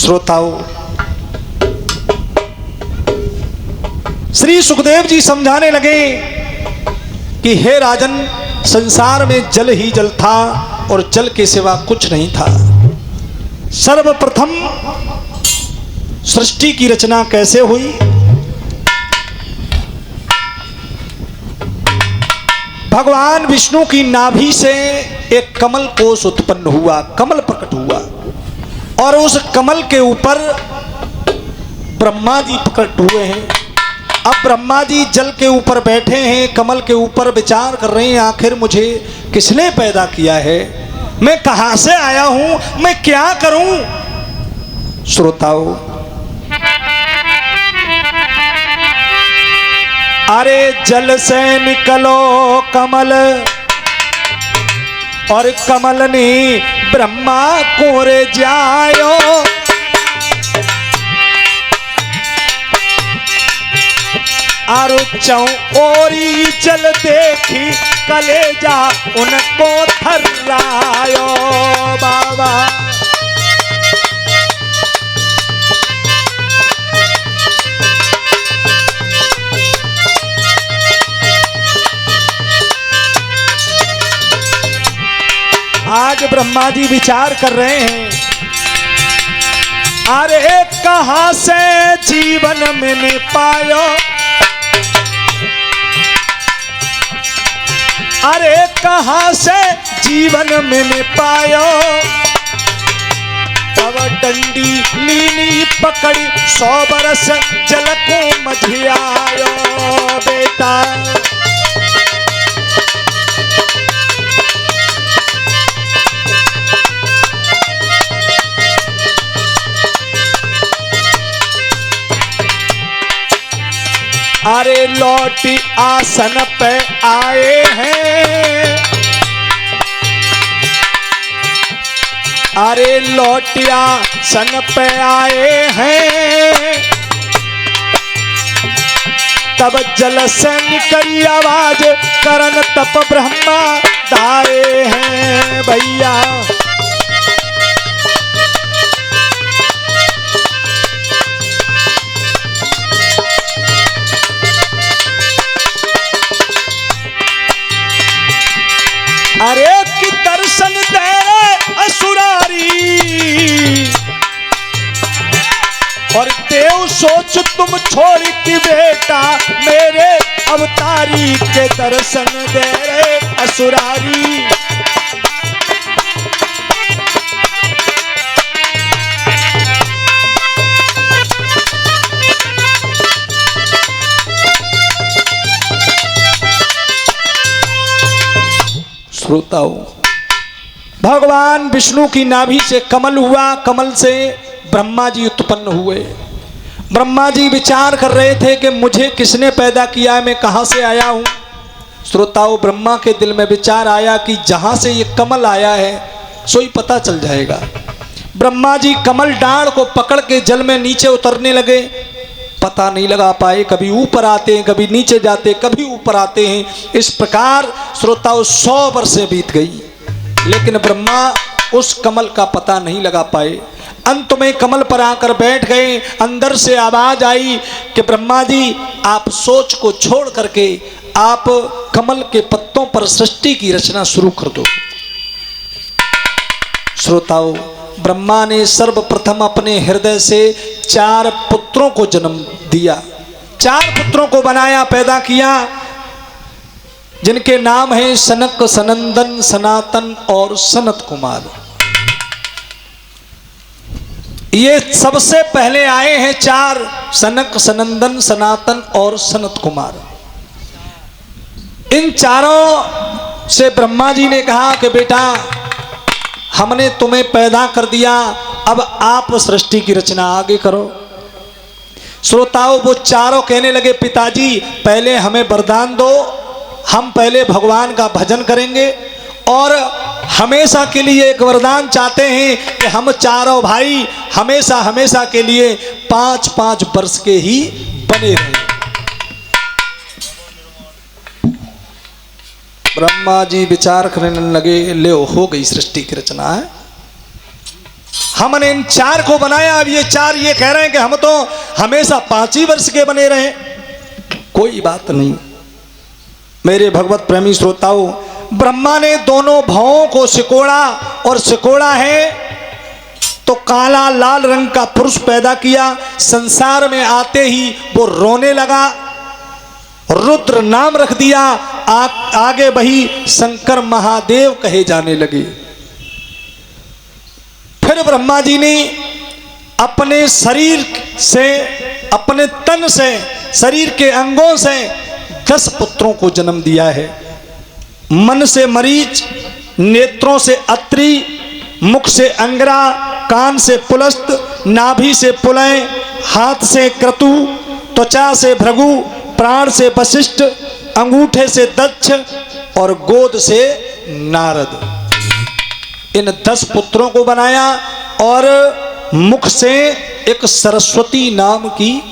श्रोताओं, श्री सुखदेव जी समझाने लगे कि हे राजन, संसार में जल ही जल था और जल के सिवा कुछ नहीं था। सर्वप्रथम सृष्टि की रचना कैसे हुई? भगवान विष्णु की नाभि से एक कमल कोश उत्पन्न हुआ, कमल प्रकट हुआ, और उस कमल के ऊपर ब्रह्मा जी प्रकट हुए हैं। अब ब्रह्मा जी जल के ऊपर बैठे हैं, कमल के ऊपर विचार कर रहे हैं, आखिर मुझे किसने पैदा किया है, मैं कहां से आया हूं, मैं क्या करूं? श्रोताओं, अरे जल से निकलो कमल, और कमल ने ब्रह्मा को रे जायो, आरु चौरी जल देखी कलेजा उनको थर्रायो बाबा। आज ब्रह्मा जी विचार कर रहे हैं, अरे कहां से जीवन मैंने पायो, अरे कहां से जीवन मैंने पायो, तब डंडी लीनी पकड़ी 100 बरस जल को मझियायो बेटा। अरे लौटी आसन पे आए हैं, अरे लौटिया सन पे आए हैं, तब जल से निकली आवाज करन तप ब्रह्मा दाए हैं भैया। अरे कि दर्शन दे असुरारी, और देव सोच तुम छोड़ की बेटा मेरे अवतारी के दर्शन दे रे असुरारी। श्रोताओं, भगवान विष्णु की नाभि से कमल हुआ, कमल से ब्रह्मा जी उत्पन्न हुए। ब्रह्मा जी विचार कर रहे थे कि मुझे किसने पैदा किया है, मैं कहां से आया हूं। श्रोताओं, ब्रह्मा के दिल में विचार आया कि जहां से ये कमल आया है सोई पता चल जाएगा। ब्रह्मा जी कमल डाढ़ को पकड़ के जल में नीचे उतरने लगे, पता नहीं लगा पाए, कभी ऊपर आते हैं, कभी नीचे जाते, कभी ऊपर आते हैं। इस प्रकार श्रोताओं 100 वर्षें बीत गई, लेकिन ब्रह्मा उस कमल का पता नहीं लगा पाए। अंत में कमल पर आकर बैठ गए। अंदर से आवाज आई कि ब्रह्मा जी, आप सोच को छोड़ करके आप कमल के पत्तों पर सृष्टि की रचना शुरू कर दो। श्रोताओं, ब्रह्मा ने सर्वप्रथम अपने हृदय से 4 पुत्रों को जन्म दिया, 4 पुत्रों को बनाया, पैदा किया, जिनके नाम हैं सनक, सनंदन, सनातन और सनत कुमार। ये सबसे पहले आए हैं 4, सनक, सनंदन, सनातन और सनत कुमार। इन चारों से ब्रह्मा जी ने कहा कि बेटा, हमने तुम्हें पैदा कर दिया, अब आप सृष्टि की रचना आगे करो। श्रोताओं, वो चारों कहने लगे, पिताजी पहले हमें वरदान दो, हम पहले भगवान का भजन करेंगे और हमेशा के लिए एक वरदान चाहते हैं कि हम चारों भाई हमेशा हमेशा के लिए 5-5 वर्ष के ही बने रहें। ब्रह्मा जी विचार करने लगे, ले हो गई सृष्टि की रचना है, हमने इन 4 को बनाया, अब ये 4 ये कह रहे हैं कि हम तो हमेशा 5 ही वर्ष के बने रहे। कोई बात नहीं मेरे भगवत प्रेमी श्रोताओं, ब्रह्मा ने दोनों भावों को सिकोड़ा और सिकोड़ा है तो काला लाल रंग का पुरुष पैदा किया। संसार में आते ही वो रोने लगा, रुद्र नाम रख दिया। आगे वही शंकर महादेव कहे जाने लगे। फिर ब्रह्मा जी ने अपने शरीर से, अपने तन से, शरीर के अंगों से 10 पुत्रों को जन्म दिया है। मन से मरीच, नेत्रों से अत्रि, मुख से अंगरा, कान से पुलस्त, नाभि से पुलय, हाथ से क्रतु, त्वचा से भृगु, प्राण से वशिष्ठ, अंगूठे से दक्ष और गोद से नारद। इन 10 पुत्रों को बनाया और मुख से एक सरस्वती नाम की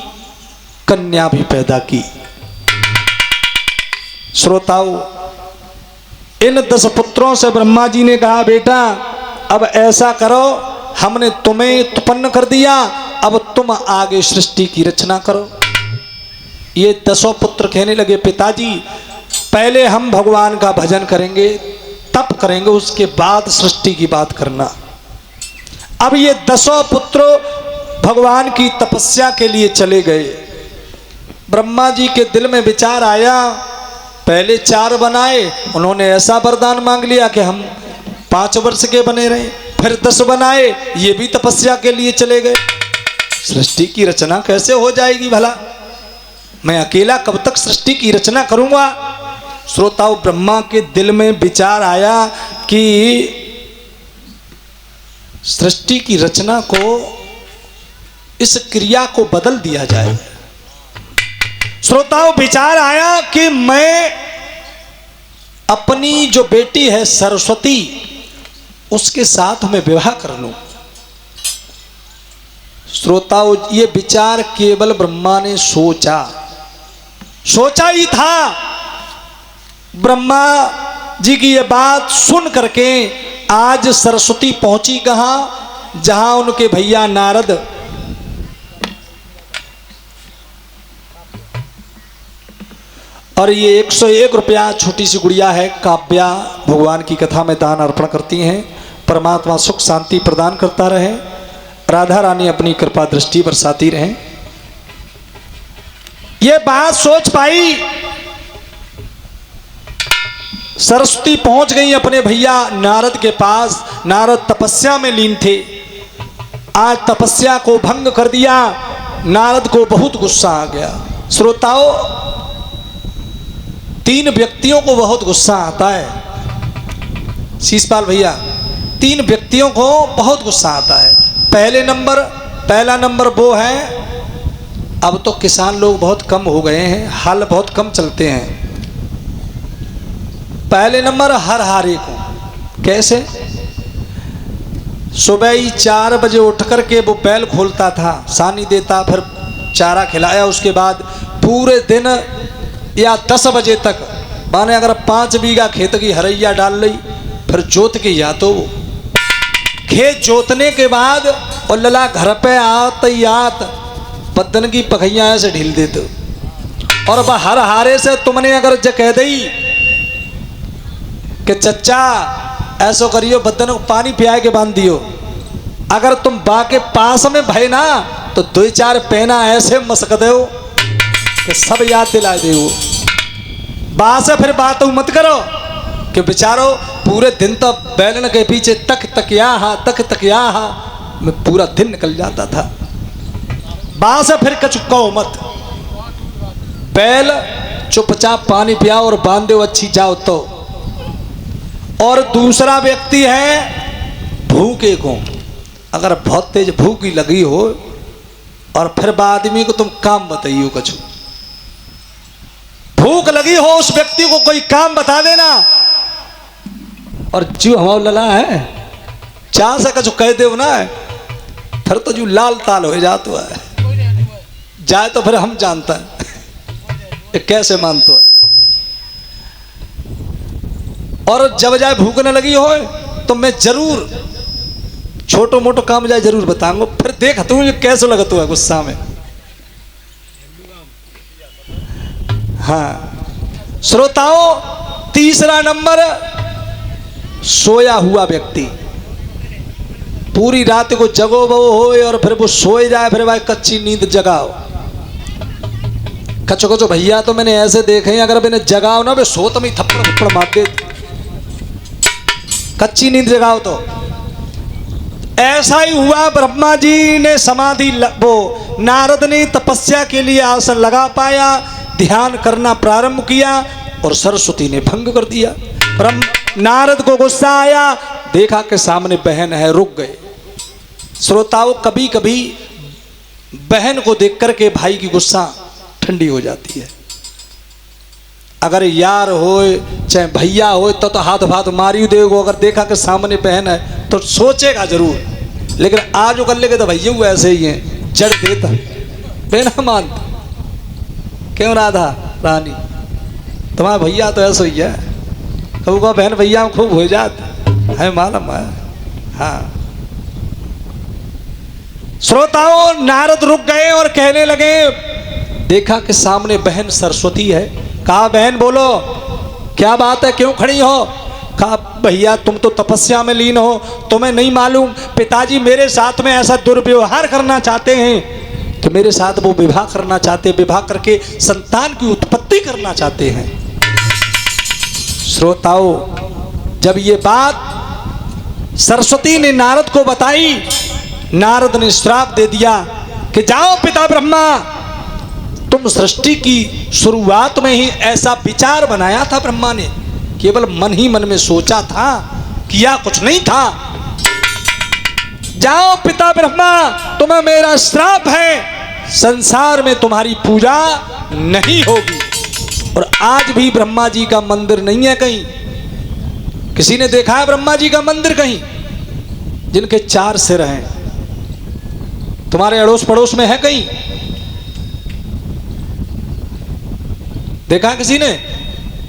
कन्या भी पैदा की। श्रोताओ, इन 10 पुत्रों से ब्रह्मा जी ने कहा, बेटा अब ऐसा करो, हमने तुम्हें उत्पन्न कर दिया, अब तुम आगे सृष्टि की रचना करो। ये 10 पुत्र कहने लगे, पिताजी पहले हम भगवान का भजन करेंगे, तप करेंगे, उसके बाद सृष्टि की बात करना। अब ये 10 पुत्र भगवान की तपस्या के लिए चले गए। ब्रह्मा जी के दिल में विचार आया, पहले 4 बनाए, उन्होंने ऐसा वरदान मांग लिया कि हम 5 वर्ष के बने रहे। फिर 10 बनाए, ये भी तपस्या के लिए चले गए। सृष्टि की रचना कैसे हो जाएगी भला? मैं अकेला कब तक सृष्टि की रचना करूंगा? श्रोताओं, ब्रह्मा के दिल में विचार आया कि सृष्टि की रचना को, इस क्रिया को बदल दिया जाए। श्रोताओं, विचार आया कि मैं अपनी जो बेटी है सरस्वती, उसके साथ मैं विवाह कर लूं। श्रोताओं, ये विचार केवल ब्रह्मा ने सोचा ही था। ब्रह्मा जी की ये बात सुन करके आज सरस्वती पहुंची कहां? जहां उनके भैया नारद और ये 101 रुपया छोटी सी गुड़िया है काव्या, भगवान की कथा में दान अर्पण करती हैं। परमात्मा सुख शांति प्रदान करता रहे, राधा रानी अपनी कृपा दृष्टि बरसाती रहे। ये बात सोच पाई, सरस्वती पहुंच गई अपने भैया नारद के पास। नारद तपस्या में लीन थे, आज तपस्या को भंग कर दिया। नारद को बहुत गुस्सा आ गया। श्रोताओं, 3 व्यक्तियों को बहुत गुस्सा आता है। शीशपाल भैया, 3 व्यक्तियों को बहुत गुस्सा आता है। पहला नंबर वो है, अब तो किसान लोग बहुत कम हो गए हैं, हल बहुत कम चलते हैं। पहले नंबर हर हारे को। कैसे? सुबह ही 4 बजे उठ करके वो बैल खोलता था, सानी देता, फिर चारा खिलाया, उसके बाद पूरे दिन या 10 बजे तक, माने अगर 5 बीघा खेत की हरैया डाल ली, फिर जोत के या तो खेत जोतने के बाद और लला घर पे आत बदन की पखैया ऐसे ढील देते। और अब हर हारे से तुमने अगर कह दी कि चच्चा ऐसो करियो, बदन को पानी पिया के बांध दियो, अगर तुम बा के पास में भय ना तो 2-4 पहना ऐसे मसक दो कि सब याद दिला दे। बा से फिर बात मत करो कि बेचारो पूरे दिन तो बैलन के पीछे तक यहाँ में पूरा दिन निकल जाता था। बा से फिर कछु कहो मत, बैल चुपचाप पानी पिया और बांध दो, अच्छी जाओ तो। और दूसरा व्यक्ति है भूखे को, अगर बहुत तेज भूख लगी हो और फिर आदमी को तुम काम बताइयो, कछु भूख लगी हो उस व्यक्ति को कोई काम बता देना, और जो हमारा लला है चाह से कछु कह दे ना, फिर तो जो लाल ताल हो जाता है, जाए तो फिर हम जानता है कैसे मानते है। और जब जाए भूख न लगी हो तो मैं जरूर छोटो मोटो काम जाए जरूर बताऊंगा, फिर देख तू ये कैसे लगत हुआ गुस्सा में। हाँ श्रोताओं, तीसरा नंबर, सोया हुआ व्यक्ति पूरी रात को जगो वो हो और फिर वो सोए जाए, फिर भाई कच्ची नींद जगाओ। कचो कचो भैया तो मैंने ऐसे देखे हैं, अगर मैंने जगाओ ना वे सोत में थप्पड़ थप्पड़ मार दे, कच्ची नींद जगाओ तो। ऐसा ही हुआ, ब्रह्मा जी ने समाधि वो नारद ने तपस्या के लिए आसन लगा पाया, ध्यान करना प्रारंभ किया और सरस्वती ने भंग कर दिया। नारद को गुस्सा आया, देखा कि सामने बहन है, रुक गए। श्रोताओं, कभी कभी बहन को देख करके भाई की गुस्सा ठंडी हो जाती है। अगर यार हो चाहे भैया हो तो हाथ भाथ मारी देगो, अगर देखा कि सामने बहन है तो सोचेगा जरूर। लेकिन आज कर लेके तो भैया हुआ ऐसे ही है, जड़ देता बेना मानता। क्यों राधा रानी, तुम्हारा भैया तो ऐसा ही है, कभी को बहन भैया खूब हो जाता है, मालूम है। हाँ श्रोताओं, नारद रुक गए और कहने लगे, देखा कि सामने बहन सरस्वती है। कहा बहन बोलो क्या बात है, क्यों खड़ी हो? कहा भैया तुम तो तपस्या में लीन हो, तुम्हें नहीं मालूम पिताजी मेरे साथ में ऐसा दुर्व्यवहार करना चाहते हैं कि मेरे साथ वो विवाह करना चाहते, विवाह करके संतान की उत्पत्ति करना चाहते हैं। श्रोताओं, जब ये बात सरस्वती ने नारद को बताई, नारद ने श्राप दे दिया कि जाओ पिता ब्रह्मा, तुम सृष्टि की शुरुआत में ही ऐसा विचार बनाया था ब्रह्मा ने, केवल मन ही मन में सोचा था, किया कुछ नहीं था। जाओ पिता ब्रह्मा, तुम्हें मेरा श्राप है, संसार में तुम्हारी पूजा नहीं होगी। और आज भी ब्रह्मा जी का मंदिर नहीं है कहीं। किसी ने देखा है ब्रह्मा जी का मंदिर कहीं जिनके 4 सिर हैं? तुम्हारे अड़ोस पड़ोस में है कहीं? देखा है किसी ने?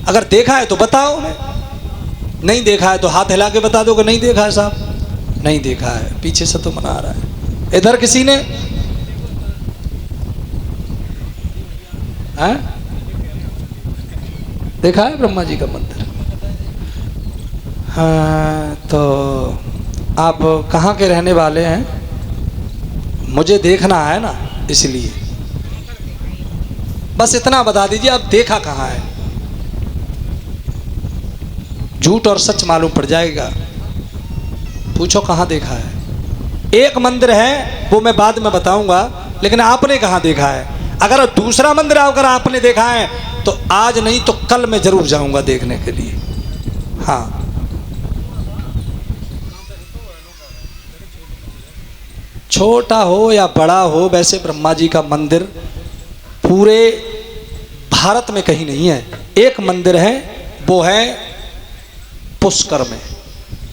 अगर देखा है तो बताओ, नहीं देखा है तो हाथ हिला के बता दो कि नहीं देखा है साहब, नहीं देखा है। पीछे से तो मना रहा है। इधर किसी ने है? देखा है ब्रह्मा जी का मंदिर? हाँ, तो आप कहाँ के रहने वाले हैं? मुझे देखना है ना, इसलिए बस इतना बता दीजिए, आप देखा कहाँ है? झूठ और सच मालूम पड़ जाएगा। पूछो कहाँ देखा है। एक मंदिर है वो मैं बाद में बताऊंगा, लेकिन आपने कहाँ देखा है? अगर दूसरा मंदिर अगर आपने देखा है तो आज नहीं तो कल मैं जरूर जाऊंगा देखने के लिए। हाँ, छोटा हो या बड़ा हो, वैसे ब्रह्मा जी का मंदिर पूरे भारत में कहीं नहीं है। एक मंदिर है, वो है पुष्कर में,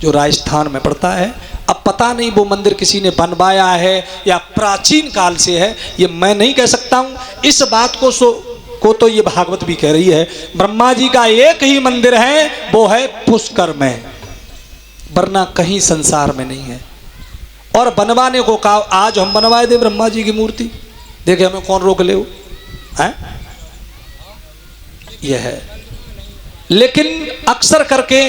जो राजस्थान में पड़ता है। अब पता नहीं वो मंदिर किसी ने बनवाया है या प्राचीन काल से है, ये मैं नहीं कह सकता हूँ। इस बात को तो ये भागवत भी कह रही है। ब्रह्मा जी का एक ही मंदिर है, वो है पुष्कर में, वरना कहीं संसार में नहीं है। और बनवाने को कहा, आज हम बनवाए दे ब्रह्मा जी की मूर्ति, देखे हमें कौन रोक ले वो है? यह है। लेकिन अक्सर करके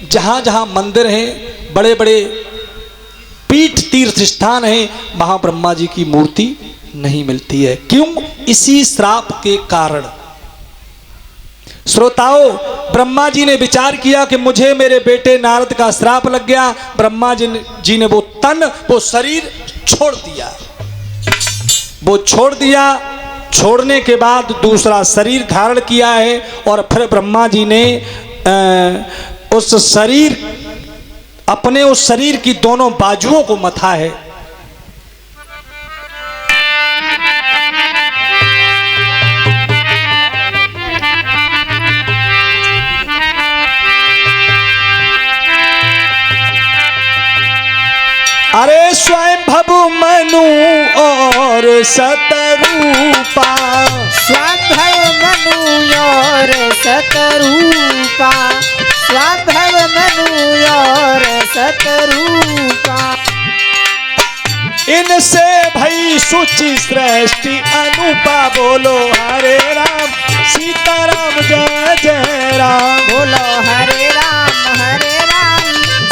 जहां जहां मंदिर हैं, बड़े बड़े पीठ तीर्थ स्थान हैं, वहां ब्रह्मा जी की मूर्ति नहीं मिलती है। क्यों? इसी श्राप के कारण। श्रोताओं, ब्रह्मा जी ने विचार किया कि मुझे मेरे बेटे नारद का श्राप लग गया। ब्रह्मा जी ने वो तन, वो शरीर छोड़ दिया। वो छोड़ दिया, छोड़ने के बाद दूसरा शरीर धारण किया है। और फिर ब्रह्मा जी ने उस शरीर, अपने उस शरीर की दोनों बाजुओं को मथा है। अरे स्वयं भव मनु और सतरूपा, स्वयं मनु और सतरूपा, स्वयं मनु और सतरूपा। इनसे भई सुचि सृष्टि अनुपा बोलो हरे राम सीताराम जय जय राम। बोलो हरे राम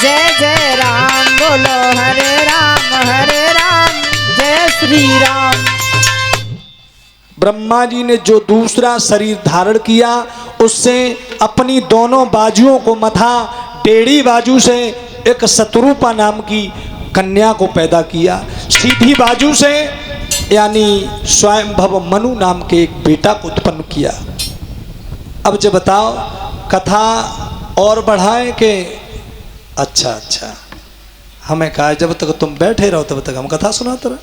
जय जय राम। बोलो हरे राम जय श्री राम। ब्रह्मा जी ने जो दूसरा शरीर धारण किया उससे अपनी दोनों बाजुओं को मथा, टेढ़ी बाजू से एक शत्रुपा नाम की कन्या को पैदा किया, सीधी बाजू से यानी स्वयंभव मनु नाम के एक बेटा को उत्पन्न किया। अब जब बताओ कथा और बढ़ाएं कि अच्छा अच्छा, हमें कहा जब तक तुम बैठे रहो तब तक हम कथा सुनाते रहे।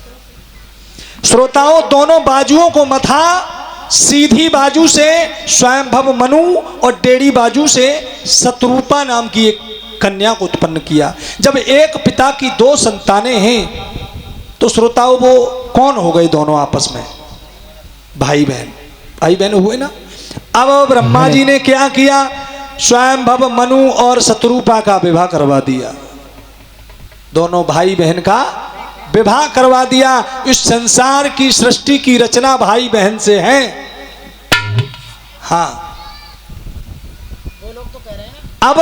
श्रोताओं, दोनों बाजुओं को मथा, सीधी बाजू से स्वयंभव मनु और टेढ़ी बाजू से शत्रुपा नाम की एक कन्या को उत्पन्न किया। जब एक पिता की दो संतानें हैं तो श्रोताओं वो कौन हो गए दोनों आपस में? भाई बहन हुए ना। अब ब्रह्मा जी ने क्या किया? स्वयंभव मनु और शत्रुपा का विवाह करवा दिया, दोनों भाई बहन का विवाह करवा दिया। इस संसार की सृष्टि की रचना भाई बहन से है। हाँ, अब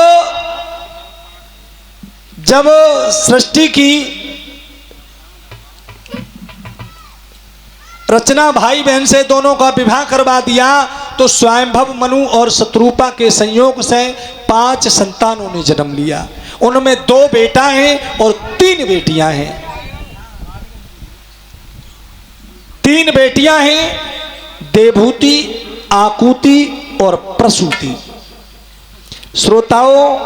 जब सृष्टि की रचना भाई बहन से दोनों का विवाह करवा दिया तो स्वयंभव मनु और शत्रुपा के संयोग से 5 संतानों ने जन्म लिया। उनमें 2 बेटा हैं और 3 बेटियां हैं। 3 बेटियां हैं, देवहूति, आकुति और प्रसूति। श्रोताओं,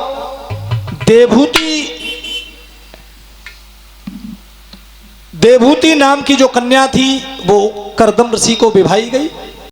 देवहूति नाम की जो कन्या थी वो कर्दम ऋषि को विवाही गई।